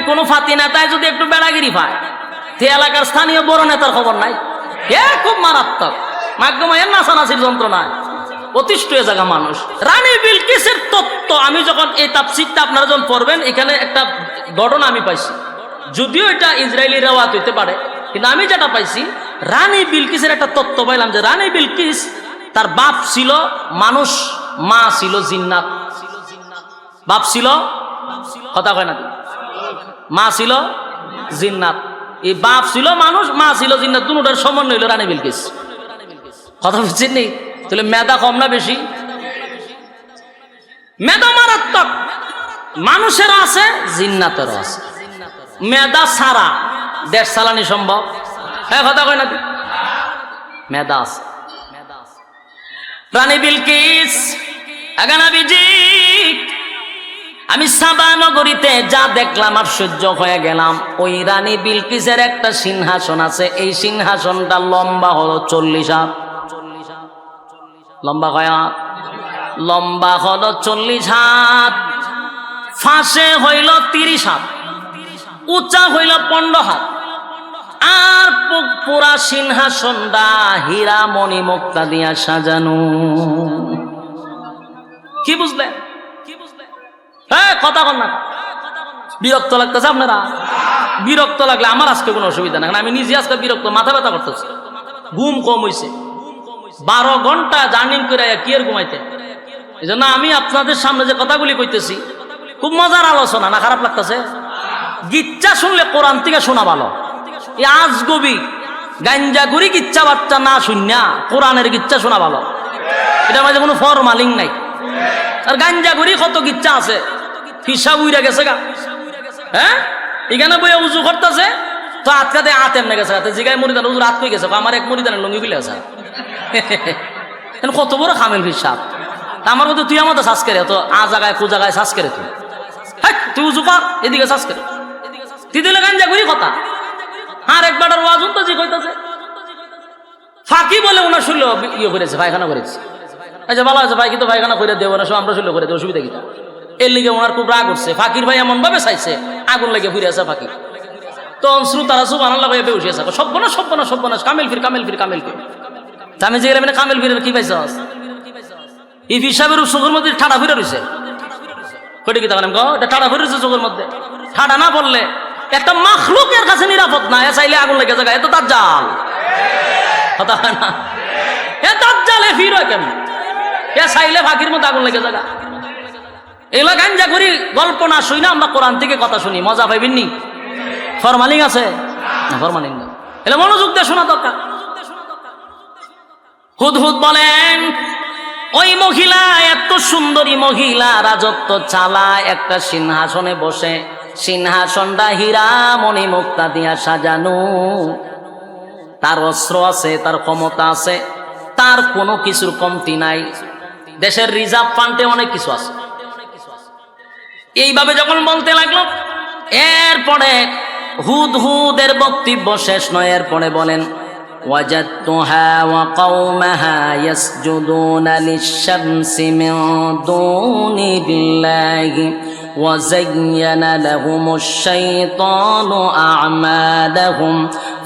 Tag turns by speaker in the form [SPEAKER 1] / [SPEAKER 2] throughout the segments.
[SPEAKER 1] কোন ফাতি নেতায় যদি একটু বেড়াগিরি পায়, তে এলাকার স্থানীয় বড় নেতার খবর নাই, খুব মারাত্মক মাধ্যমের নাচানাচির যন্ত্রণায় অতিষ্ঠ হয়ে যাগা মানুষ। রানী বিলকিসের তত্ত্ব আমি যখন এই তাফসীরটা আপনারা যখন পড়বেন, এখানে একটা ঘটনা আমি পাইছি, যদিও এটা ইসরায়েলি রেওয়াত হইতে পারে, কিন্তু আমি যেটা পাইছি রানী বিলকিসের একটা তত্ত্ব পাইলাম যে রানী বিলকিস তার বাপ ছিল মানুষ, মা ছিল জিন্নাত। বাপ ছিল, কথা কয় না, মা ছিল জিন্নাত। এই বাপ ছিল মানুষ, মা ছিল জিন্নাত, দুটোটার সমন্বয় হইল রানী বিলকিস। কথা বুঝছেন নি? তাহলে মেধা কম না বেশি? মেধা মারাত্মক, মানুষেরও আছে জিন্নাতেরও আছে। মেধা ছাড়া দেশ চালানি সম্ভব? হ্যাঁ, কথা কয় না, মেধা আছে। রানী বিলকিস, আমি সাবা নগরীতে যা দেখলাম আশ্চর্য হয়ে গেলাম। ওই রানী বিলকিসের একটা সিংহাসন আছে, এই সিংহাসনটা লম্বা হলো 40 হাত। লম্বা কয় হাত? লম্বা হলো 40 হাত, ফাঁসে হইল 30 হাত, উঁচা হইল 15 হাত। আর পুরা সিংহাসনটা হীরা মণি মুক্তা দিয়া সাজানো। কি বুঝলেন? হ্যাঁ, কথা কন না। বিরক্ত লাগতেছে আপনারা? বিরক্ত লাগলে আমার আজকে কোনো অসুবিধা না, আমি নিজে আজকে বিরক্ত, মাথা ব্যথা করতেছি, ঘুম কম হয়েছে। 12 ঘন্টা জার্নি করে কি আর ঘুমাইতে। এই জন্য আমি আপনাদের সামনে যে কথাগুলি কইতেছি খুব মজার আলোচনা, না খারাপ লাগতেছে? গিচ্ছা শুনলে কোরআন থেকে শোনা ভালো। এই আজগবি গাঞ্জাগুড়ি গিচ্ছা বাচ্চা না শুননা কোরআনের গিচ্ছা শোনা ভালো। এটার মাঝে কোনো ফরমালিং নাই। আর গাঞ্জাগুড়ি কত গিচ্ছা আছে, হিসাব উইরা গেছে গা। হ্যাঁ, এখানে বইয়া উজু করতেছে তো আটকাতে আতেম না গেছে, জিগায় মরিদান উজুর আত কই গেছে, আমার এক মরিদানের লঙ্গি বিলে আছে। কত বড় খামেল হিসাব। আমার মধ্যে তুই আমাদের শ্বাস করে তো আ জায়গায় কু জায়গায় শ্বাস করে তুই উজু কর, এদিকে শ্বাস করে তুই দিলে গাঞ্জাগুড়ি কথা। আর একবার ওয়াজ তো জি কইতাছে ফাঁকি বলে ওনার শুনল ইয়ে করেছে, পায়খানা করেছে। আচ্ছা ভালো আছে, ভাই কিন্তু পায়খানা করে দেবো না, সব আমরা শুনলে করে দেবো, অসুবিধা কি? এর লিগে ওনার খুব রাগ উঠছে। ফাঁকির ভাই এমন ভাবে চাইছে আগুন লেগে ফিরে আছে ফাঁকি। তো শ্রোতারা সুবহানাল্লাহ ভাবে বেউসে আছে, সব্বনাশ সব্বনাশ সব্বনাশ, কামেল ফির কামেল ফির কামেল ফির। আমি যে মানে কামেল ফিরের কি পাইছ? এই হিসাবের চোখের মধ্যে ঠাডা ফিরে রয়েছে। কটি কি তাহলে এটা ঠাডা ফিরে রয়েছে চোখের মধ্যে। ঠাডা না পড়লে একটা মাখলুকের কাছে নিরাপদ না, এ চাইলে আগুন লেগে যায়। এ তো তার জাল, কথা হয় না? এ তার জালে ফির হয় কেন? এ চাইলে ফাঁকির মধ্যে আগুন লেগে যায়। এগুলো গাঞ্জা করি গল্প না শুই না, আমরা কোরআন থেকে কথা শুনি, মজা পাইবেন নি? ফরমালিং আছে না? ফরমালিং না, এলে মনোযোগ দিয়ে শোনা দরকার। হুদহুদ বলেন, ওই মহিলা, এত সুন্দরী মহিলা রাজত্ব চালায় একটা সিংহাসনে বসে। সিংহাসনটা হীরা মণি মুক্তা দিয়া সাজানো। তার অস্ত্র আছে, তার ক্ষমতা আছে, তার কোনো কিছুর কমতি নাই। দেশের রিজার্ভ ফান্ডে অনেক কিছু আছে। এইভাবে যখন বলতে লাগলো, এরপরে হুদহুদের বক্তব্য শেষ নয়, এরপরে বলেন وجدتها وقومها يسجدون للشمس من دون الله وزين لهم الشيطان أعمالهم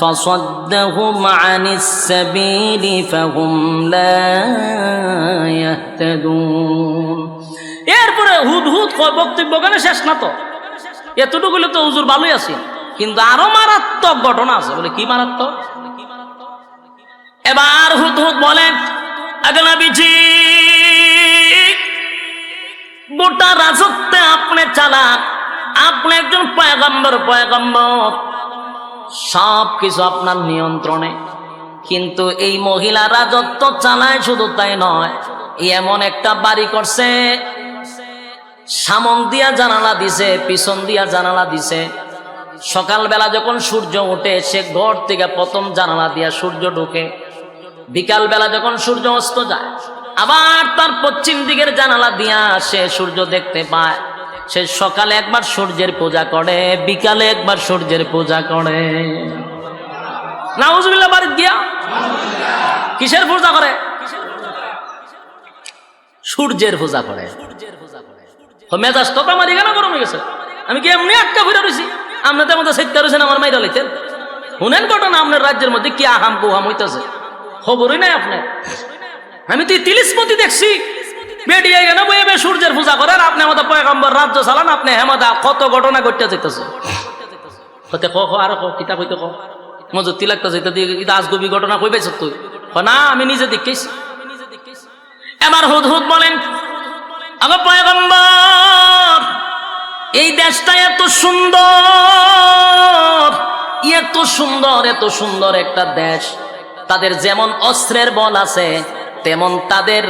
[SPEAKER 1] فصدهم عن السبيل فهم لا يهتدون। এরপরে হুদহুদ বক্তব্য কেন শেষ না, তো এতটুকু তো হুজুর ভালোই আছে, কিন্তু আরো মারাত্মক ঘটনা আছে। বলে কি মারাত্মক? এবার হুদহুদ বলেন, আগলাবিজি গোটা রাজত্বে আপনি চালান, আপনি একজন পয়গম্বর, সব কিছু আপনার নিয়ন্ত্রণে। কিন্তু এই মহিলা রাজত্ব চালায়, শুধু তাই নয়, এমন একটা বাড়ি করছে, সামন দিয়া জানালা দিছে, পিছন দিয়া জানালা দিছে। সকালবেলা যখন সূর্য ওঠে, সে ঘর থেকে প্রথম জানালা দিয়া সূর্য ঢোকে। বিকাল বেলা যখন সূর্য অস্ত যায়, আবার তার পশ্চিম দিকের জানালা দিয়া সে সূর্য দেখতে পায়। সে সকালে একবার সূর্যের পূজা করে, বিকালে একবার সূর্যের পূজা করে। নাউজুবিল্লাহ, বাড়ি গিয়া কিসের পূজা করে? সূর্যের পূজা করে। মেজাজ তো আমার এখানে গরম হয়ে গেছে, আমি কি এমনি আটকা ঘুরে রয়েছি? আপনি তো আমাদের সেক্টর হয়েছেন আমার মাইরা লাইতেন। শুনেন ঘটনা আপনার রাজ্যের মধ্যে কি আহাম কুহাম হইতেছে, খবরই নাই আপনার। আমি তো তিলিসমতি দেখছি বেডিয়ে গেল বইবে সূর্যের পূজা করেন, আপনি আমাদের পয়গম্বর রাজ্য চালান, আপনি হেমাদা কত ঘটনা ঘটতে যেতেছে। হতে আর কিতা কইতে মজুর তিলাকটা যেতে দিয়ে আজগবি ঘটনা কই পাইছ তুই? না আমি নিজে দেখেছি। এবার হুদহুদ বলেন, আমার পয়গম্বর এই দেশটা এত সুন্দর, এত সুন্দর, এত সুন্দর একটা দেশ। তাদের যেমন অস্ত্রের বল আছে, তেমন তাদের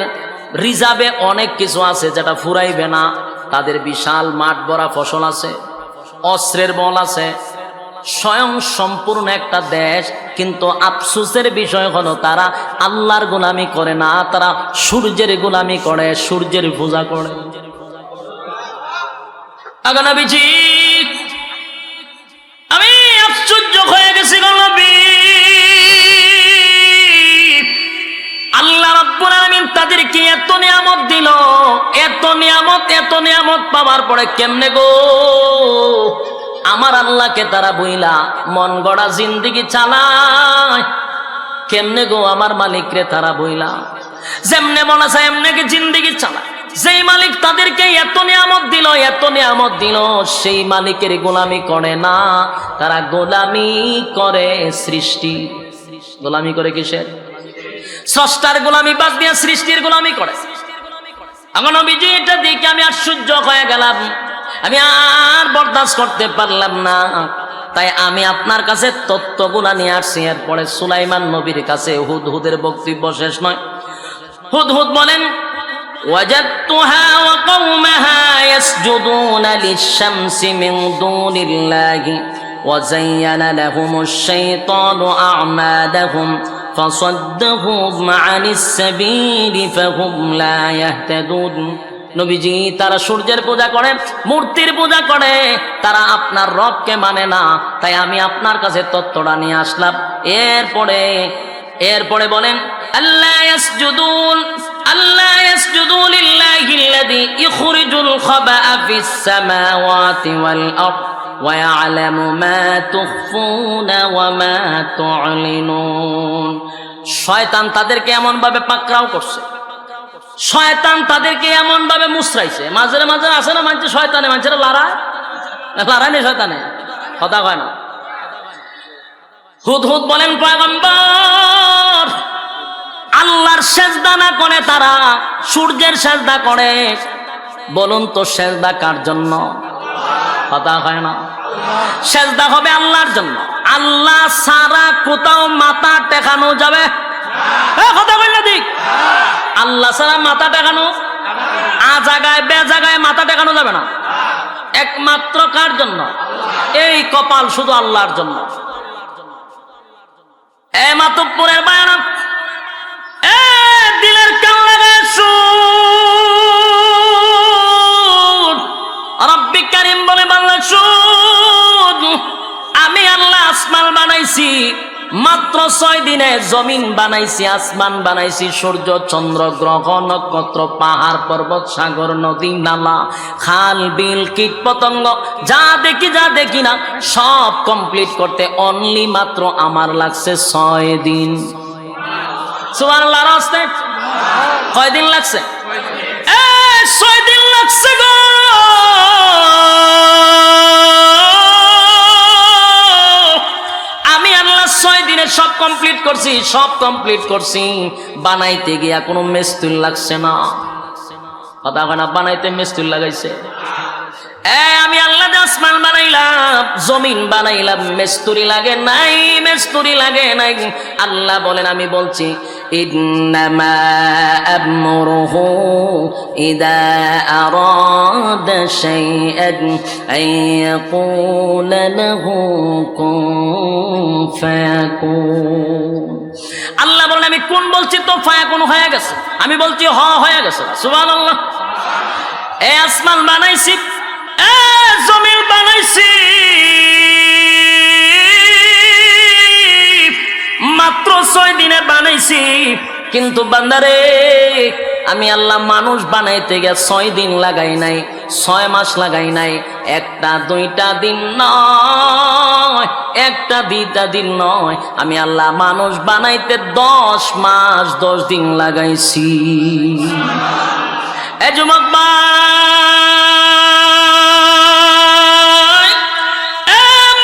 [SPEAKER 1] রিজার্ভে অনেক কিছু আছে যেটা ফুরাইবে না। তাদের বিশাল মাঠ ভরা ফসল আছে, অস্ত্রের বল আছে, স্বয়ং সম্পূর্ণ একটা দেশ। কিন্তু আফসোসের বিষয় হলো তারা আল্লাহর গোলামি করে না, তারা সূর্যের গোলামি করে, সূর্যের পূজা করে। নবীজি আমি আশ্চর্য হয়ে গেছি গো নবী, আল্লাহ রাব্বুল আলামিন তাদেরকে এত নিয়ামত দিল, এত নিয়ামত পাওয়ার পরে কেমনে গো আমার আল্লাহকে তারা বইলা মন গড়া জিন্দেগি চালায়? কেমনে গো আমার মালিকরে তারা বইলা যেমনে মনে চায় এমনে কি জিন্দেগি চালায়? যেই মালিক তাদেরকে এত নিয়ামত দিল, সেই মালিকের গোলামি করে না, তারা গোলামি করে সৃষ্টি। গোলামি করে কিসের? স্রষ্টার গোলামি বাদ দিয়ে সৃষ্টির গোলামি করে। আমার নবীজি এটা দেখে আমি আশ্চর্য হয়ে গেলাম, আমি আর বরদাস্ত করতে পারলাম না। তাই আমি আপনার কাছে তত্ত্বগুলা নিয়ে আসছি। এরপরে সুলাইমান নবীর কাছে হুদহুদের বক্তব্য শেষ নয়। হুদহুদ বলেন, ওয়াজাদতুহা ওয়া কওমাহা ইয়াসজুদুনা লিশ-শামসি মিন দুনিল্লাহি ওয়া যায়্যানা লাহুমুশ শাইতানু আ'মালাহুম ফাসাদ্দাহুম আনিস সাবিলি ফাহুম লা ইয়াহতাদুন। নবীজি তারা সূর্যের পূজা করে, মূর্তির পূজা করে, তারা আপনার রবকে মানে না। তাই আমি আপনার কাছে তত্ত্বটা নিয়ে আসলাম। এরপরে বলেন, আল্লাহ ইয়াসজুদু লিল্লাহিল্লাযী ইখরিজুল খাবা'a ফিস সামাওয়াতি ওয়াল আরদ ওয়া ইয়া'লামু মা তুখফুনা ওয়া মা তু'লিনুন। শয়তান তাদেরকে এমন ভাবে পাকড়াও করছে, শয়তান তাদেরকে এমন ভাবে মুসরাইছে। মাঝে মাঝে আসে না মানছে শয়তানে, মানুষেরা লড়ায় নেই, শয়তানে কথা কয় না। হুদহুদ বলেন, পয়গম্বর আল্লাহর সেজদা না করে তারা সূর্যের সেজদা করে। বলুন তো সেজদা কার জন্য? কথা হয় না। সেজদা হবে আল্লাহর জন্য। আল্লাহ ছাড়া কোথাও মাথা টেকানো যাবে? কথা বল না দিক। আল্লাহ ছাড়া মাথা টেকানো, আ জায়গায় বে জায়গায় মাথা টেকানো যাবে না। একমাত্র কার জন্য? এই কপাল শুধু আল্লাহর জন্য। এ মাতব্বরের বায়ানা, এ দিলের কান লাগায় শুন। রব্বি কারীম বলে, বাংলা শুন, আমি আল্লাহ আসমান বানাইছি মাত্র 6 দিনে, জমিন বানাইছি, আসমান বানাইছি, সূর্য চন্দ্র গ্রহ নক্ষত্র পাহাড় পর্বত সাগর নদী নালা খাল বিল কীট পতঙ্গ যা দেখি না সব কমপ্লিট করতে অনলি মাত্র আমার লাগছে 6 দিন। সুবহানাল্লাহ। রাস্তে কয় দিন লাগছে? 6 দিন লাগছে গো। আমি আল্লাহ 6 দিনে সব কমপ্লিট করছি। বানাইতে গিয়া কোনো মিস্ত্রি লাগছে না। কথা কয় না, বানাইতে মিস্ত্রি লাগাইছে। আমি আল্লাহ আসমান বানাইলাম, জমিন বানাইলাম, মিস্ত্রি লাগে নাই। আল্লাহ বলেন, আমি বলছি, ইন্নামা আমরুহু ইযা আরাদা শাইআন আইয়াকুলা লাহু কুন ফায়াকুন। আল্লাহ বলেন, আমি কোন বলছি তো ফায়াকুন হয়ে গেছে, আমি বলছি হয়ে গেছে। সুবহানাল্লাহ। এই আসমান বানাইছি, জমিন বানাইছি, মাত্র 6 দিনে বানাইছি। কিন্তু বান্দারে, আমি আল্লাহ মানুষ বানাইতে গিয়ে 6 দিন লাগাই নাই, 6 মাস লাগাই নাই, 1-2 দিন নয়, 1-2 দিন নয়, আমি আল্লাহ মানুষ বানাইতে 10 মাস 10 দিন লাগাইছি। এ যুবক ভাই,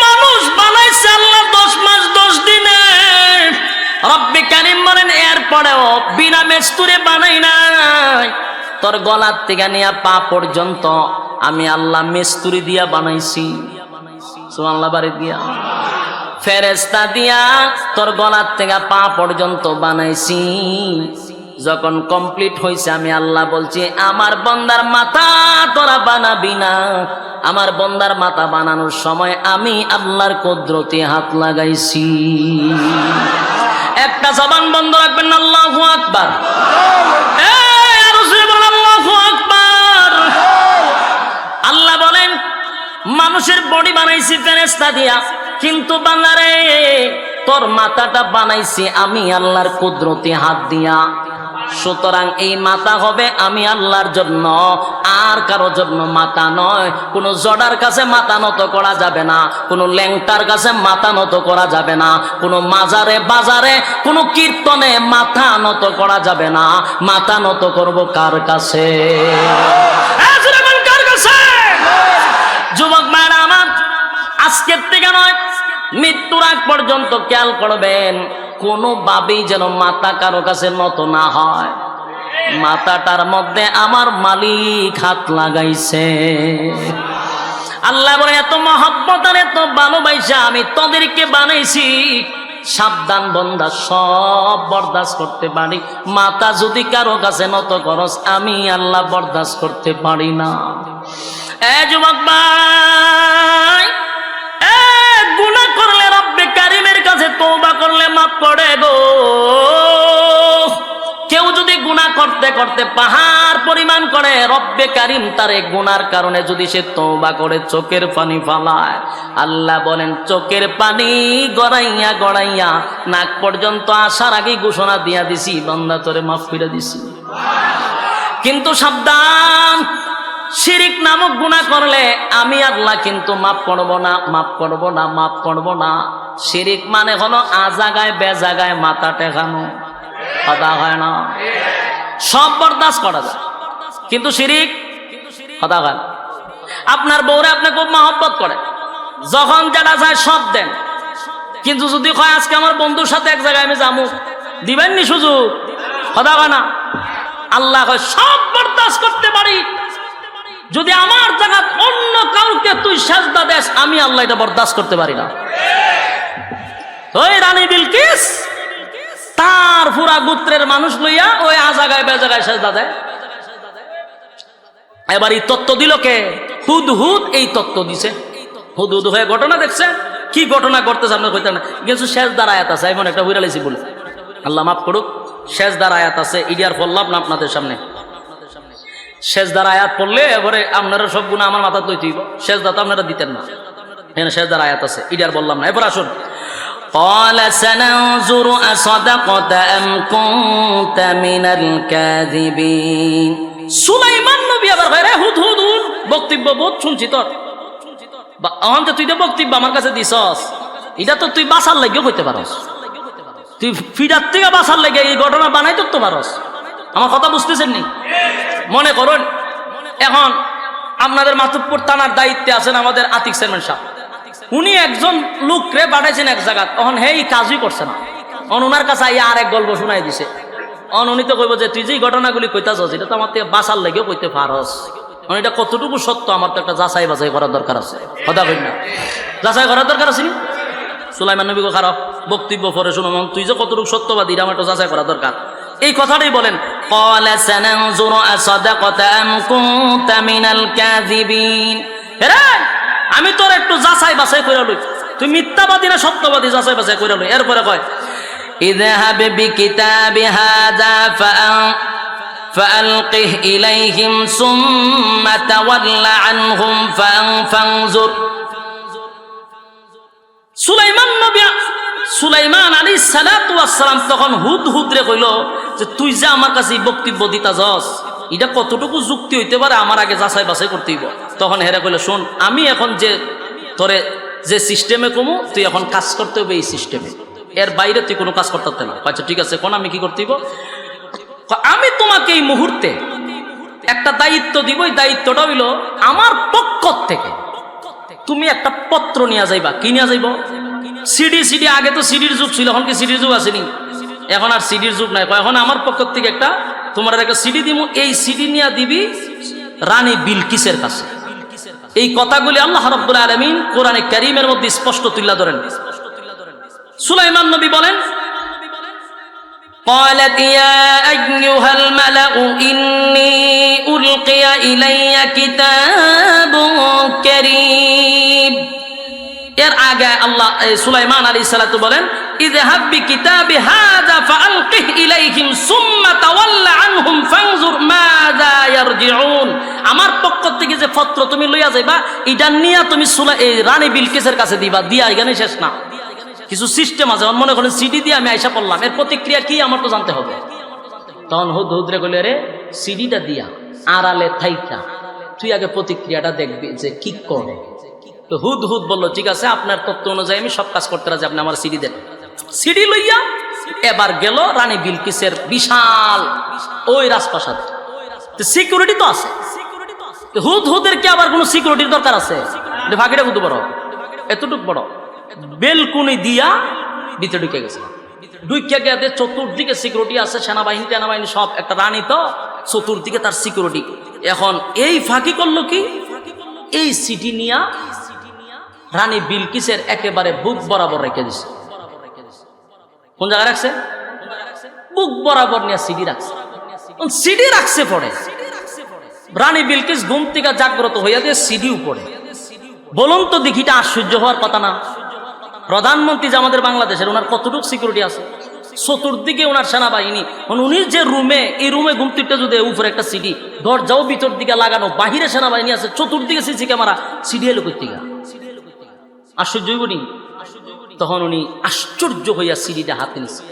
[SPEAKER 1] মানুষ বানাইছে আল্লাহ 10 মাস 10 দিনে। রব্বে কারীম বলেন এরপরেও বিনা মেস্তুরে বানাই নাই, তোর গলার থেকে নিয়ে পা পর্যন্ত আমি আল্লাহ মেস্তুরি দিয়া বানাইছি। সুবহানাল্লাহ, বাড়ি দিয়া ফেরেশতা দিয়া তোর গলার থেকে পা পর্যন্ত বানাইছি। যখন কমপ্লিট হয়েছে আমি আল্লাহ বলছি আমার বান্দার মাথা তোরা বানাবি না। আমার বান্দার মাথা বানানোর সময় আমি আল্লাহর কুদরতে হাত লাগাইছি। একটা জবান বন্ধ রাখবেন না, আল্লাহু আকবার। আল্লাহ বলেন মানুষের বডি বানাইছি ফেরেশতা দিয়া, কিন্তু বান্দারে তোর মাথাটা বানাইছি আমি আল্লাহর কুদরতি হাত দিয়া। সুতরাং এই মাথা হবে আমি আল্লাহর জন্য, আর কারো জন্য মাথা নয়। কোনো জডার কাছে মাথা নত করা যাবে না, কোনো ল্যাংটার কাছে মাথা নত করা যাবে না, কোনো মাজারে বাজারে কোনো কীর্তনে মাথা নত করা যাবে না। মাথা নত করব কার কাছে? যুবক ভাইরা আমার, আজকের থেকে নয় মৃত্যুর আগ পর্যন্ত খেয়াল করবেন, কোনোভাবেই যেন মাথা কারো কাছে নত না হয়। মাথাটার মধ্যে আমার মালিক হাত লাগাইছে। আল্লাহ বলে এত মহব্বত আর এত ভালোবাসা আমি তোদেরকে বানাইছি, সাবধান বান্দা, সব বরদাস্ত করতে পারি, মাথা যদি কারো কাছে নত করস আমি আল্লাহ বরদাস্ত করতে পারি না। এ যুবক ভাই, গুনাহ করলে রব্বে কারীমের কাছে তওবা করলে মাফ করে গো। কেউ যদি গুনাহ করতে করতে পাহাড় পরিমাণ করে, রব্বে কারীম তার এই গুনার কারণে যদি সে তওবা করে চোখের পানি ফালায়, আল্লাহ বলেন চোখের পানি গড়াইয়া গড়াইয়া নাক পর্যন্ত আসার আগেই ঘোষণা দিয়া দিছি, বান্দা তোরে মাফ করে দিছি। কিন্তু সাবধান, শিরিক নামক গুনাহ করলে আমি আল্লাহ কিন্তু মাফ করব না, মাফ করব না, মাফ করব না। শিরিক মানে হলো আজাগায় বেজাগায় মাথা টেকানো, কথা হয় না? সব বরদাস্ত করা যায়, কিন্তু শিরিক কথা হয় না। আপনার বউরে আপনি খুব মহব্বত করে, যখন যেটা চায় সব দেন, কিন্তু যদি কয় আজকে আমার বন্ধুর সাথে এক জায়গায় আমি যাবো, দিবেন নি সুযোগ? কথা হয় না? আল্লাহ কয় সব বরদাস্ত করতে পারি, যদি আমার জায়গা অন্য কাউকে তুই সেজদা দেস আমি আল্লাহ এটা বরদাস্ত করতে পারি না। ওই রানী বিলকিস তার পুরা গোত্রের মানুষ লইয়া ওই আজাগায় বেজাগায় সেজদা দেয়। এবার এই তত্ত্ব দিল কে? হুদহুদ এই তত্ত্ব দিছে। হুদহুদ হয়ে ঘটনা দেখছে, কি ঘটনা করতেছে আপনি কইতেন না, কিন্তু সেজদার আয়াত আছে, এমন একটা হুইরালাইছি বলে আল্লাহ মাফ করুক। সেজদার আয়াত আছে, ইডিয়ার পড়লাম না আপনাদের সামনে। সেজদার আয়াত পড়লে এবারে আপনারা সব গুণা আমার মাথা লইতেইব, সেজদা তো আপনারা দিতেন না। এখানে সেজদার আয়াত আছে, ইডিয়ার বললাম না। এবার আসুন, قال سننظر أصدقت أم كنت من الكاذبين। সুলাইমান নবী আবার কয় রে হুদহুদ, বক্তব্য বহুত শুনছি তোর, অহন্ত তুই তো বক্তব্য আমার কাছে দিছস, এটা তো তুই বাসার লাগিও কইতে পারস, তুই ফিরার থেকে বাসার লাগে এই ঘটনা বানাই তো পারস। আমার কথা বুঝতেছেন নি? মনে করুন এখন আপনাদের মাতুব্বর থানার দায়িত্বে আছেন আমাদের আতিক চেয়ারম্যান সাহেব, উনি একজন লোকরে পাঠাইছেন এক জায়গা, তখন হেই কাজই করছে না, ওনার কাছে আর এক গল্প শুনাই দিছে। উনি তো কইব যে তুই যে ঘটনাগুলি কইতাছস এটা তো আমার থেকে বাসার লাগেও কইতে পারস, এটা কতটুকু সত্য আমার তো একটা যাচাই বাছাই করার দরকার আছে, কথা বলি না? যাচাই করার দরকার আছে নি? সুলাইমান নবী খারাপ বক্তব্য পরে শুনো, তুই যে কতটুকু সত্যবাদী আমার একটু যাচাই করা দরকার। এই কথাটাই বলেন, ক্বালা সানানজুরু আসাদাকাতা আম কুনতা মিনাল কাযিবিন। এরে আমি তোর একটু যাচাই বাছাই কইরা লই, তুই মিথ্যাবাদী না সত্যবাদী যাচাই বাছাই কইরা লই। এরপরে কয় ইযহাব বিকিতাবি হাযা فألقه إليهم ثم تول عنهم فانظر। সুলাইমান আলাইহিস সালাতু ওয়াস সালাম তখন হুদহুদ রে কইল যে তুই যে আমার কাছে বক্তব্য দিতাছস এটা কতটুকু যুক্তি হইতে পারে আমার আগে যাচাই বাছাই করতে হইব। তখন হেরা কইলে, শোন, আমি এখন যে তোরে যে সিস্টেমে কমু, তুই এখন কাজ করতে হবে এই সিস্টেমে, এর বাইরে তুই কোনো কাজ করতে না। আচ্ছা ঠিক আছে, কোন আমি কি করতে হইব? আমি তোমাকে এই মুহূর্তে একটা দায়িত্ব দিব, এই দায়িত্বটা হইল আমার পক্ষ থেকে তুমি একটা পত্র নিয়ে যাইবা। কি নিয়ে যাইব? সিডি। আগে তো সিডির যুগ ছিল, এখন কি সিডির যুগ আসেনি? এখন আর সিডির যুগ নাই। এখন আমার পক্ষ থেকে একটা তোমার একটা সিডি দিব, এই সিডি নিয়ে দিবি রানী বিলকিসের কাছে। এই কথাগুলি আল্লাহ রাব্বুল আলামিন কোরআনে কারীমের মধ্যে স্পষ্ট তুলে ধরেন। সুলাইমান নবী বলেন, قالت يا أيها الملأ إني ألقي إلي كتاب كريم। এর আগে আল্লাহ সুলাইমান আলাইহিস সালাতু বলেন, ইযহাব বিকিতাবি হাযা ফাআলকিহ ইলাইহিম সুম্মা তাওয়াল্লা আনহুম ফানজুর মাযা ইয়ারজিউন। আমার পক্ষ থেকে যে পত্র তুমি লইয়া যাইবা, এটা নিয়া তুমি রানী বিলকিসের কাছে দিবা। দিয়া এখানে শেষ না, কিছু সিস্টেম আছে। মনে করেন সিডি দিয়ে আমি আইসা পড়লাম, এর প্রতিক্রিয়া কি আমার তো জানতে হবে। তখন হুদহুদরে কইলে, রে সিডিটা দিয়া আড়ালে থাইকা তুই আগে প্রতিক্রিয়াটা দেখবি যে কি করে। তো হুদহুদ বললো, ঠিক আছে, আপনার তথ্য অনুযায়ী আমি সব কাজ করতে রাজি, আপনি আমার সিডি দেন। সিডি লইয়া এবার গেল রানী বিলকিসের বিশাল ওই রাজপ্রাসাদ। সিকিউরিটি তো আছে, হুদহুদের কি আবার কোনো সিকিউরিটির দরকার আছে? ভাগিটা কত বড়, এতটুক বড় বেলকুনি দিয়া ভিতরে ঢুকে গেছে। ঢুকে গিয়ে চতুর্দিকে সিকিউরিটি আছে, সেনাবাহিনী সব। একটা রানী তো, চতুর্দিকে তার সিকিউরিটি। এখন এই ফাঁকি করলো কি, এই সিটি নিয়া রানী বিলকিসের একেবারে বুক বরাবর রেখে দিছে। কোন জায়গায় রাখছে? বুক বরাবর নিয়ে সিডি রাখছে। সিডি রাখছে পড়ে রানী বিলকিস ঘুম থেকে জাগ্রত হইয়া দিয়ে সিডি উপরে। বলুন তো দেখিটা আশ্চর্য হওয়ার কথা না? প্রধানমন্ত্রী যে আমাদের বাংলাদেশের, ওনার কতটুকু সিকিউরিটি আছে, চতুর্দিকে ওনার সেনাবাহিনী। উনি যে রুমে, এই রুমে ঘুমতিটা যদি উপরে একটা সিডি, দরজাও ভিতর দিকে লাগানো, বাহিরে সেনাবাহিনী আছে, চতুর্দিকে সিসি ক্যামেরা, সিডি এলো কইতিকা। আশ্চর্য হইবনি? তখন উনি আশ্চর্য হইয়া সিডিটা হাতে নিছে।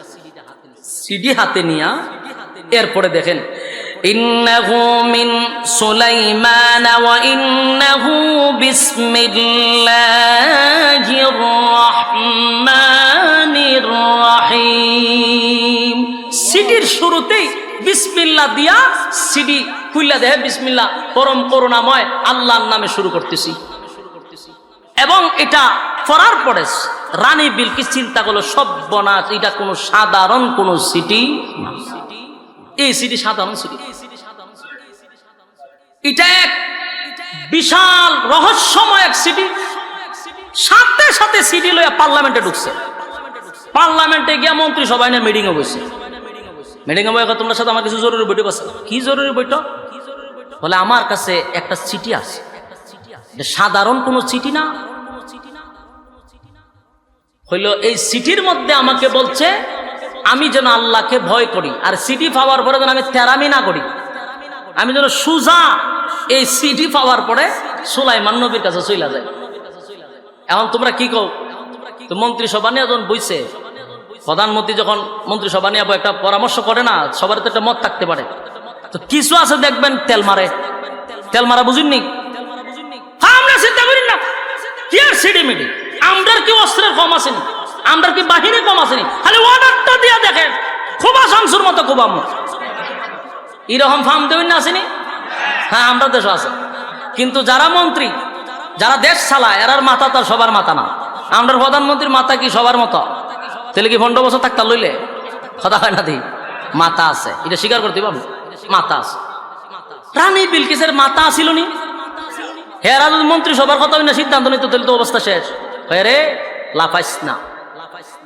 [SPEAKER 1] সিডি হাতে নিয়া এরপরে দেখেন, ইন্নাহু মিন সুলাইমান ওয়া ইন্নাহু বিসমিল্লাহির রাহমানির রাহিম। সিডির শুরুতেই বিসমিল্লাহ দিয়া সিডি খুইলা দেয়, বিসমিল্লাহ, পরম করুণাময় আল্লাহর নামে শুরু করতেছি। এবং এটা পড়ার পরে রানী বিলকিস চিন্তা করলো, সর্বনাশ, এটা কোনো সাধারণ কোন সিটি না। এই সিটি সাধারণ সিটি, এটা এক বিশাল রহস্যময় এক সিটি। সাথে সাথে সিটি লইয়া পার্লামেন্টে ঢুকছে। পার্লামেন্টে গিয়া মন্ত্রী সবাই নিয়ে মিটিং এ বসে। মিটিং এ বসে, তোমার সাথে আমার কিছু জরুরি বৈঠক আছে। কি জরুরি বৈঠক? বলে, আমার কাছে একটা চিঠি আছে, সাধারণ কোনো চিঠি না। হইল, এই চিঠির মধ্যে আমাকে বলছে আমি যেন আল্লাহকে ভয় করি, আর সিটি পাওয়ার পরে যেন আমি তেরামি না করি, আমি যেন সুজা এই সিটি পাওয়ার পরে সুলাইমান নবীর কাছে চইলা যায়। এখন তোমরা কি কও? তো মন্ত্রিসভা নিয়ে যখন বইছে, প্রধানমন্ত্রী যখন মন্ত্রিসভা নিয়ে একটা পরামর্শ করে না, সবার তো একটা মত থাকতে পারে। তো কিছু আছে দেখবেন তেল মারে, তেল মারা বুঝিনি? আমরা চিন্তা করি না কি আর সিডি মিডি, আমরার কি অস্ত্রের কম আসেনি, আমরার কি বাহিনী কম আসেনি, খালি অর্ডারটা দিয়া দেখেন, খুবা শামসুর মতো খুবামু এরকম ফার্ম দেবেন না আসেনি? হ্যাঁ, আমরা দেশ আছে। কিন্তু যারা মন্ত্রী, যারা দেশ চালায়, এরার মাথা তো সবার মাথা না। আমরা প্রধানমন্ত্রীর মাথা কি সবার মতো? তাহলে কি 15 বছর থাকতে লইলে কথা হয় না? দি মাথা আছে, এটা স্বীকার করতে পারবো, মাথা আছে। রানী বিলকিসের মাথা আসিল নি? হেরা যদি মন্ত্রিসভার কথা না সিদ্ধান্ত নিত, তাহলে তো অবস্থা শেষ। রে লাফাইস না,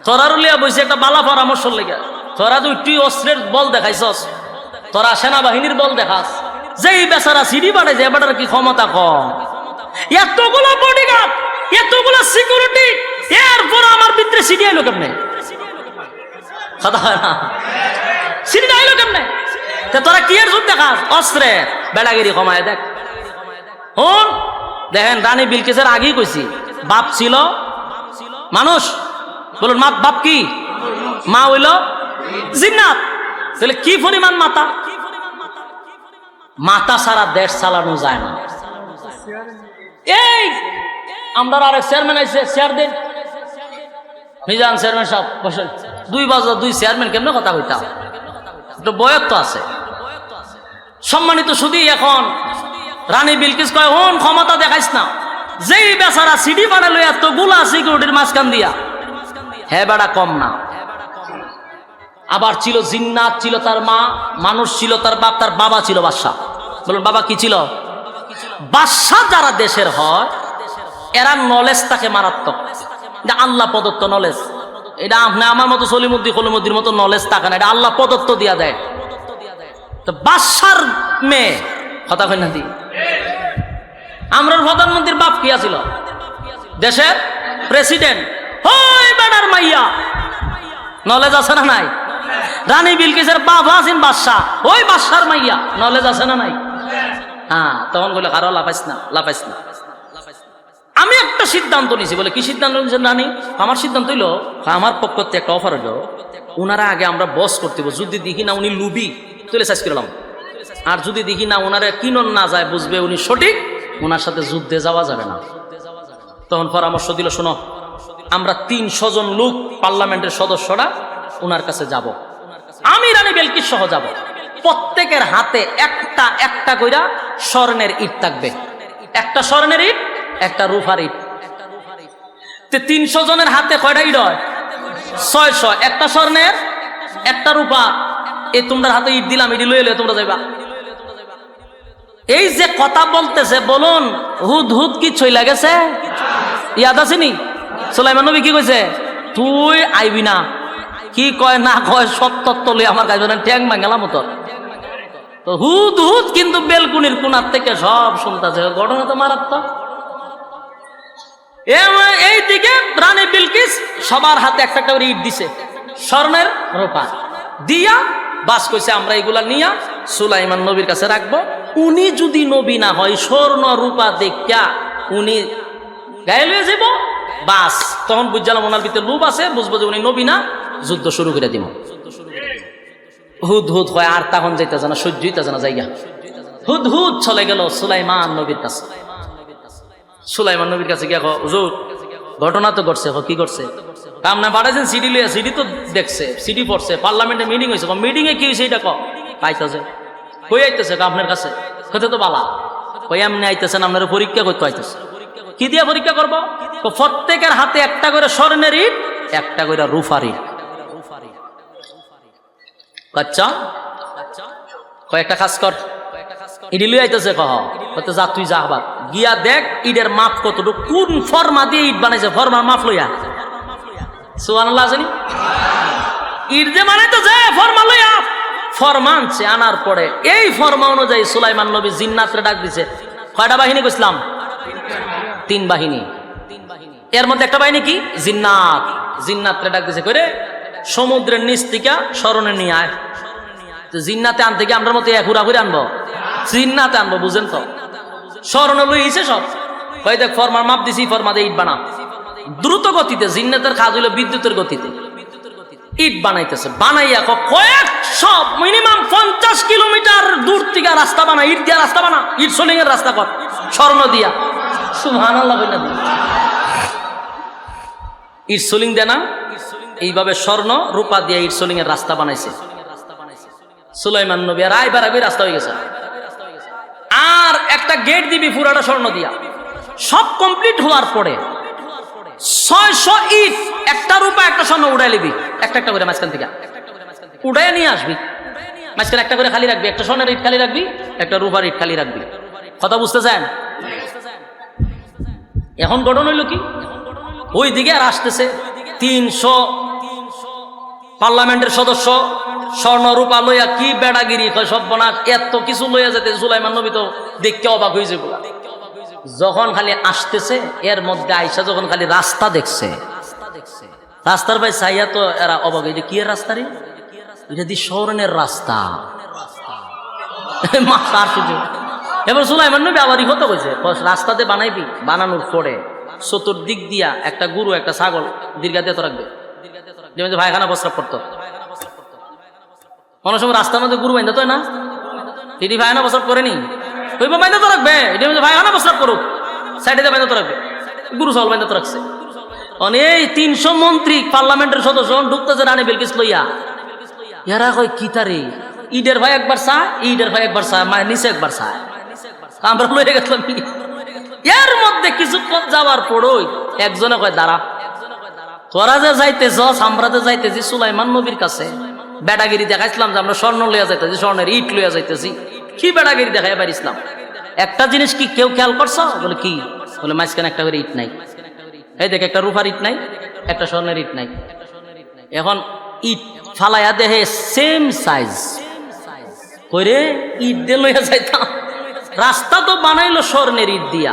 [SPEAKER 1] তোরা রুলিয়া বইছে একটা বালা পরামর্শ লেগে। তোরা তুই অস্ত্রের বল দেখাইছস, তোরা সেনাবাহিনীর বল দেখাস, যেই বেচারা সিডি বাড়ে যে এবার কি ক্ষমতা কম, এতগুলো বডিগার্ড, এতগুলো সিকিউরিটি, এরপর আমার ভিতরে সিডি আইলো কেমনে? কথা হয় না? সিডি আইলো কেমনে? তোরা কি এর যুদ্ধ দেখাস? অস্ত্রে বেড়াগিরি কমায় দেখ। হন দেখেন, রানী বিলকিসের আগেই কইছি, বাপ ছিল মানুষ। বলুন, বাপ কি? মা হইল জিন্নাত। তাহলে কি পরিমাণ মাথা! মাথা সারা দেশ চালানো যায় না। এই আমরা আরেক চেয়ারম্যান আইছে, চেয়ার দেন মিজান চেয়ারম্যান সাহেব বসেন। 2 বাজে 2 চেয়ারম্যান কেমনে কথা কইতাম, একটু বয়স তো আছে। সম্মানিত শুধু এখন রানী বিলকিস কয় হন ক্ষমতা দেখাইস না, যেই বেচারা সিডি বাড়া লইয়া তো গুলা সিকিউরিটির মাঝখান দিয়া, হ্যাঁ বেড়া কম না। আবার ছিল জিন্নাত, ছিল তার মা, মানুষ ছিল তার বাপ, তার বাবা ছিল বাদশা। বলুন বাবা কি ছিল? বাদশা যারা দেশের হয় এরা নলেজ তাকে মারাত্মক, এটা আল্লাহ প্রদত্ত নলেজ। এটা আপনি আমার মতো সলিমুদ্দি কলিমুদ্দির মতো নলেজ থাকে না, এটা আল্লাহ প্রদত্ত দিয়া দেয়। তো বাদশার মেয়ে কথা কই না দি, আমরা প্রধানমন্ত্রীর বাপ কি আছিল, দেশের প্রেসিডেন্ট, ওই বেটার মাইয়া নলেজ আছে না নাই? রানী বিলকিসের বাবা আছেন বাদশাহ, ওই বাদশার মাইয়া নলেজ আছে না নাই? হ্যাঁ, তখন বলে কারো লাফাইস না, লাফাইস না। আমি একটা সিদ্ধান্ত নিছি। বলে কি সিদ্ধান্ত নিয়েছেন রানী? আমার সিদ্ধান্ত হইলো, আমার পক্ষ থেকে একটা অফার হইলো, ওনারা আগে আমরা বস করতে, যদি দেখি না উনি লুবি তুলে সাইজ করলাম, আর যদি দেখি না ওনারা কিনন না যায় বুঝবে উনি সঠিক, ওনার সাথে যুদ্ধে যাওয়া যাবে না। তখন পরামর্শ দিল, শোনো আমরা 300 জন লোক পার্লামেন্টের সদস্যরা ওনার কাছে যাব, আমি রানী বিলকিস সহ যাব। প্রত্যেকের হাতে একটা একটা কইরা স্বর্ণের ইট থাকবে, একটা স্বর্ণের ইট, একটা রূপার ইট। 300 জনের হাতে কয়টা ইট হয়? 600। একটা স্বর্ণের, একটা রূপা। এই তোমরা হাতে ইট দিলাম, ইট লইলে তোমরা যাইবা। এই যে কথা বলতেছে, বলুন হুদ হুদ কি ছইলা গেছে? ইয়াদ আসেনি? সুলাইমান নবী কি কইছে? তুই আইবি না, কি কয় না কয় সব তত্ত্ব লই আমার কাছে ট্যাং ভাঙালাম মতো। তো হুদ হুদ কিন্তু বেলকুনির কোনার থেকে সব শুনতেছে, ঘটনা তো মারাত্মক। এইদিকে রানী বিলকিস সবার হাতে একটা করে ইট দিছে, স্বর্ণের রূপা দিয়া বাস কইছে আমরা এগুলা নিয়া সুলাইমান নবীর কাছে রাখবো। উনি যদি নবী না হয়, স্বর্ণ রূপা দেখা উনি গায়ে লয়ে যাব, বাস তখন বুঝলাম ওনার ভিতরে লোভ আছে, বুঝবো যে উনি নবী না, যুদ্ধ শুরু করে দিব। হুদ হুদ হয়, আর তখন যাইতেছে না, সহ্য হইতেছে না জায়গা। হুদ হুদ চলে গেল সুলাইমান নবীর কাছে। সুলাইমান নবীর কাছে গিয়া হুজুর ঘটনা তো ঘটছে। কি করছে? আপনার পাঠাইছেন সিডি লইয়া, সিডি তো দেখছে, সিডি পড়ছে, পার্লামেন্টে মিটিং হয়েছে, মিটিং এ কি হয়েছে এটা পাইতেছে, কই আইতেছে আপনার কাছে? হতে তো বালা কই এমনি আইতেছেন, আপনার পরীক্ষা করতে আইতেছে। কি দিয়া পরীক্ষা করবো? প্রত্যেকের হাতে একটা করে স্বর্ণের ইট, একটা করে রূপার ইট। আচ্ছা কয়েকটা কাজ কর, ইডি লই আইতেছে, কত যা তুই যা, আবার গিয়া দেখ ইটের মাপ কতটুকু, কোন ফর্মা দিয়ে ইট বানাইছে, ফর্মার মাপ লইয়া। সুবহানাল্লাহ জানি ইট যে বানাইতেছে ফর্মা লইয়া, ফর্মা আনছে, আনার পরে এই ফর্মা অনুযায়ী সুলাইমান নবী জিন্নাতরে ডাক দিছে। কয়টা বাহিনী কইছিলাম? 3 বাহিনী। এর মধ্যে একটা বাহিনী কি? জিন্নাত। জিন্নাতরে ডাক দিছে, কইরে সমুদ্রের নিচ থেকে স্মরণে নিয়ে আয়। জিন্নাতে আনতে কি আমরা মতো হুরা হুরে আনবো? জিন্নাতে আনবো, বুঝেন তো? স্মরণে লইছে সব। কই দেখ ফর্মার মাপ দিছি, ফর্মা দিয়ে ইট বানা। দ্রুত গতিতে, জিন্নাতের কাজ হইলো বিদ্যুতের গতিতে। ইট বানাইতেছে, বানাইয়া কয়েকশো, মিনিমাম 50 কিলোমিটার দূর থেকে রাস্তা বানা, ইট দিয়া রাস্তা বানা, ইট সোলিং এর রাস্তা কর স্বর্ণ দিয়া। সুবহানাল্লাহ কইনা দি ইট সোলিং দেনা, এইভাবে স্বর্ণ রূপা দিয়া ইট সোলিং এর রাস্তা বানাইছে সুলাইমান নবী। আর আই বারাবি রাস্তা হয়ে গেছে। আর একটা গেট দিবি পুরাটা স্বর্ণ দিয়া। সব কমপ্লিট হওয়ার পরে 600 ইট, একটা রূপা একটা স্বর্ণ উড়াই লিবি, একটা একটা করে মাঝখান থেকে উড়াই নিয়ে আসবি। মাঝখানে একটা করে খালি রাখবি, একটা স্বর্ণের ইট খালি রাখবি, একটা রূপার ইট খালি রাখবি। কথা বুঝতেছেন? এখন ঘটনা হইল কি, ওই দিকে আর আসতেছে 300 পার্লামেন্টের সদস্য স্বর্ণ রূপা লইয়া, কি বেড়াগিরি সব বনা, এত কিছু লইয়া যেতে সুলাইমান নবী তো দেখতে অবাক হয়েছে। যখন খালি আসতেছে, এর মধ্যে আইসা যখন খালি রাস্তা দেখছে, রাস্তার ভাই চাইয়া তো এরা অবাক, এটা কি এর রাস্তা রে? এটা দি স্বর্ণের রাস্তা। এবার সুলাইমান নবী আবার কত কইছে, রাস্তাতে বানাইবি, বানানোর পরে চতুর্দিক দিয়া একটা গরু একটা ছাগল দীর্ঘাতে তো রাখবে, যেমন ভাইখানা প্রস্রাব করতো। অনেক সময় রাস্তার মধ্যে গরু বাইন্দা তো না, দিদি ভাই না প্রস্রাব করেনি, হইব বাইন্দা তো রাখবে, এটি ভাই না প্রস্রাব করুক, সাইডে বাইন্দা তো রাখবে, গুরু সল বাইন্দা তো রাখছে। এই 300 মন্ত্রী পার্লামেন্টের সদস্য ঢুকতেছে রানী বিলকিস লইয়া, এরা কয় কি তারে, ইডের ভাই একবার চায়, ইডের ভাই একবার চায়, মায়ের নিচে একবার চায়, আমরা লইয়া গেছিলাম। এর মধ্যে কিছুক্ষণ যাওয়ার পরই একজনে কয় দাঁড়া, তোরা যে যাইতেছ আমরা যে যাইতেছি সুলাইমান নবীর কাছে, বেটাগিরি দেখাইছিলাম যে আমরা স্বর্ণ লইয়া যাইতেছি, স্বর্ণের ইট লইয়া যাইতেছি, কি বেটাগিরি দেখাই এবার ইসলাম। একটা জিনিস কি কেউ খেয়াল করছো? বলে কি? বলে মাঝখানে একটা করে ইট নাই, এই দেখ একটা রূপার ইট নাই, একটা স্বর্ণের ইট নাই। এখন ইট ফালাইয়া দেহে সেম সাইজ করে ইট দিয়ে লইয়া যাইতাম, রাস্তা তো বানাইলো স্বর্ণের ইট দিয়া,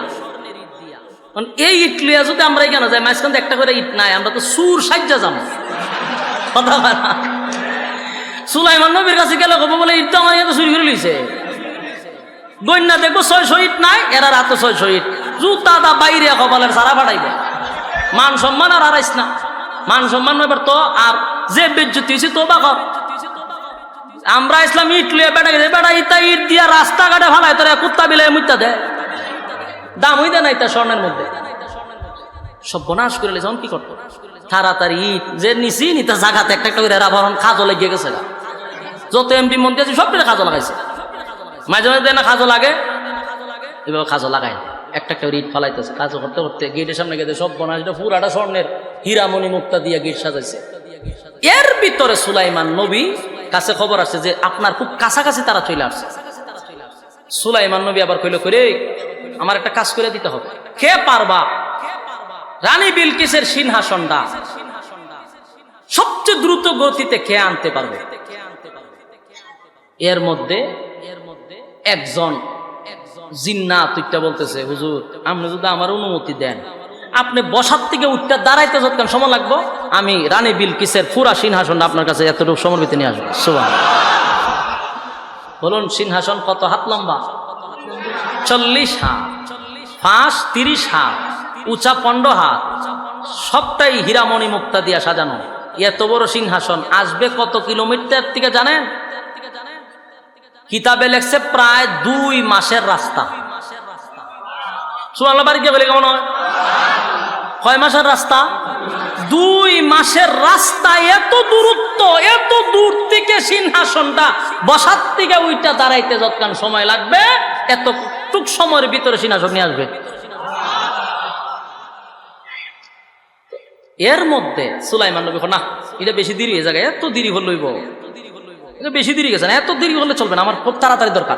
[SPEAKER 1] এই ইট লইয়া যদি আমরা এখানে যাই মাঝখানে একটা করে ইট নাই, আমরা তো সুর সাজ্জা যাবো। কথা বলা সুলাইমান নবীর কাছে গেলে কব বলে ইট তো আমার এত চুরি করে লইছে, গন্যা দেখবো 600 ইট নাই, এরা রাতে 600 ইট, জুতা দা বাইরে কপালের সারা ফাটাইবে, মান সম্মান আর হারাইস না, মান সম্মান এবার তো আর যে বেজ্জতি হয়েছে তো বা কর। আমরা ইসলাম ইট লইয়া বেটা গেছে, বেটা ইটা ইট দিয়া রাস্তাঘাটে ফালাই তোরা কুত্তা বিলাই মুত্তা দেয়, দাম হইতে নাই তা স্বর্ণের মধ্যে, সব বনাশ করে লেছে। কি করতো তাড়াতাড়ি ইট যে নিছি নিতে জায়গাতে একটা একটা করে আবরণ খাজো লেগে গেছে, যত এমপি মন্ত্রী আছে সব খাজো লাগাইছে, মাঝে মাঝে না খাজো লাগে, এভাবে খাজো লাগাই একটা একটা ইট ফালাইতেছে, কাজও করতে করতে গেটের সামনে গেছে সব বনাশ পুরাটা স্বর্ণের হীরামণি মুক্তা দিয়ে গেট সাজাইছে। এর ভিতরে সুলাইমান নবী কাছে খবর আসছে যে আপনার খুব কাছাকাছি তারা চলে আসছে। সুলাইমান নবী আবার কইল করে আমার একটা কাজ করে দিতে হবে, কে পারবা রানী বিলকিসের সিংহাসনটা সবচেয়ে দ্রুত গতিতে খেয়ে আনতে পারবে? এর মধ্যে একজন জিন্নাত উঠতে বলতেছে, হুজুর আপনি যদি আমার অনুমতি দেন, আপনি বসার থেকে উঠতে দাঁড়াইতে যতক্ষণ সময় লাগবো, আমি রানী বিলকিসের পুরা সিংহাসনটা আপনার কাছে এতটুকু সময়ের ভিতরে নিয়ে আসবো। সুবহানাল্লাহ। বলুন সিংহাসন কত হাত লম্বা? 40 হাত, ফাঁস 30 হাত, উঁচা 15 হাত, সবটাই হীরামণি মুক্তা দিয়া সাজানো। এত বড় সিংহাসন আসবে কত কিলোমিটার থেকে জানেন? কিতাবে লেখছে প্রায় 2 মাসের রাস্তা। সুবহানাল্লাহ, বাড়ি গিয়ে বলে কেমন হয়? কয় মাসের রাস্তা? 2 মাসের রাস্তা। এত দূরত্ব, এত দূর থেকে সিংহাসনটা বসার থেকে ওইটা দাঁড়াইতে যতক্ষণ সময় লাগবে, এতটুক সময়ের ভিতরে সিংহাসন নিয়ে আসবে। এর মধ্যে সুলাইমান নবী না, এটা বেশি দেরি হয়ে যায়, এত দেরি হল লইব, এটা বেশি দেরি গেছে না, এত দেরি হলে চলবে না, আমার খুব তাড়াতাড়ি দরকার।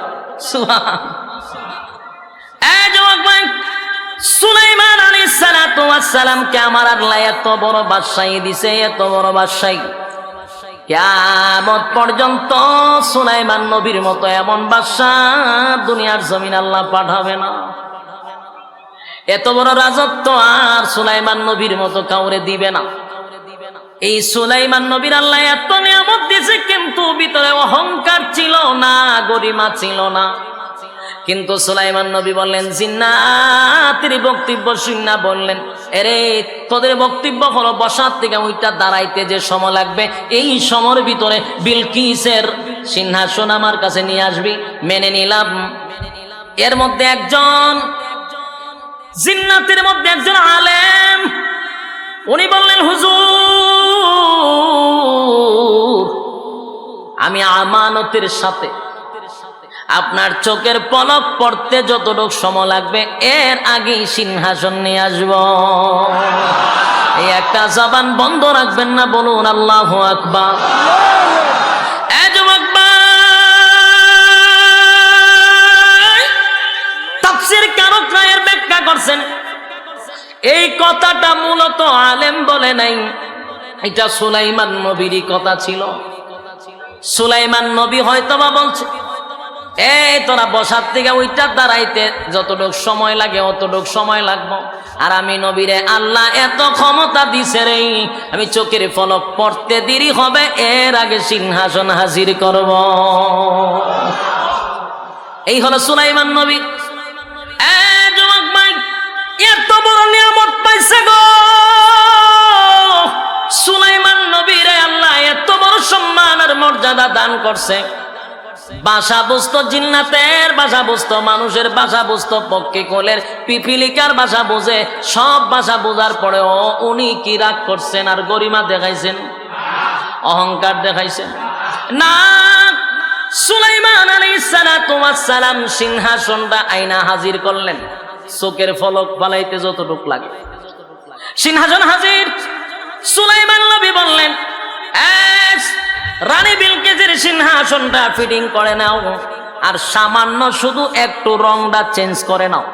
[SPEAKER 1] সুলাইমান আলাইহিস সালাতু ওয়াস সালামকে আমার আল্লাহ এত বড় বাদশাহী দিছে, এত বড় বাদশাহী, কিয়ামত পর্যন্ত সুলাইমান নবীর মতো এমন বাদশাহ দুনিয়ার জমিন আল্লাহ পাঠাবে না। এত বড় রাজত্ব আর সুলাইমান নবীর মতো কাউরে দিবে না। এই সুলাইমান নবীর আল্লাহ এত নিয়ামত দিয়েছে, কিন্তু ভিতরে অহংকার ছিল না, গরিমা ছিল না। কিন্তু সুলাইমান নবী বললেন, জিন্নাতের বক্তব্য শুননা বললেন, এরে তোদের বক্তব্য হলো বসার থেকে ওইটা দাঁড়াইতে যে সময় লাগবে, এই সময়ের ভিতরে বিলকিসের সিংহাসন আমার কাছে নিয়ে আসবি। মেনে নিলাম। এর মধ্যে একজন জিন্নাতের মধ্যে একজন আলেম, উনি বললেন, হুজুর আমি আমানতের সাথে আপনার চোখের পলক পড়তে যতটুকু সময় লাগবে এর আগেই সিংহাসন নিয়ে আসব। এই একটা জবান বন্ধ রাখবেন না, বলুন আল্লাহু আকবার। তাফসীর কারকরা এর ব্যাখ্যা করছেন, এই কথাটা মূলত আলেম বলে নাই, এটা সুলাইমান নবীরই কথা ছিল। সুলাইমান নবী হয়তোবা বলছে, এই তোরা বসার থেকে ওইটা দাঁড়াইতে যতটুক সময় লাগে অতটুক সময় লাগবো, আর আমি নবীরে আল্লাহ এত ক্ষমতা দিছে রে, আমি চোখের পলক পড়তে দেরি হবে, এর আগে সিংহাসন হাজির করব। এই হলো সুলাইমান নবী। যুবক ভাই, এত বড় নিয়ামত পাইছে গো সুলাইমান নবীরে আল্লাহ, এত বড় সম্মান আর মর্যাদা দান করছে। বাসা বস্তু জিন্নাতের বাসা বস্তু মানুষের বাসা বস্তু পক্ষে কোলের পিপিলিকার বাসা বোঝে। সব বাসা বোঝার পরেও উনি কি রাগ করছেন আর গরিমা দেখাইছেন, অহংকার দেখাইছেন না। সুলাইমান আলাইহিস সালাতু ওয়াস সালাম সিংহাসনটা আইনা হাজির করলেন, চোখের ফলক ফালাইতে যতটুক লাগে সিংহাসন হাজির। সুলাইমান নবী বললেন, রানী বিলকিসের সিংহাসনটা ফিটিং করে নাও, আর সামান্য শুধু একটু রংটা চেঞ্জ করে নাও।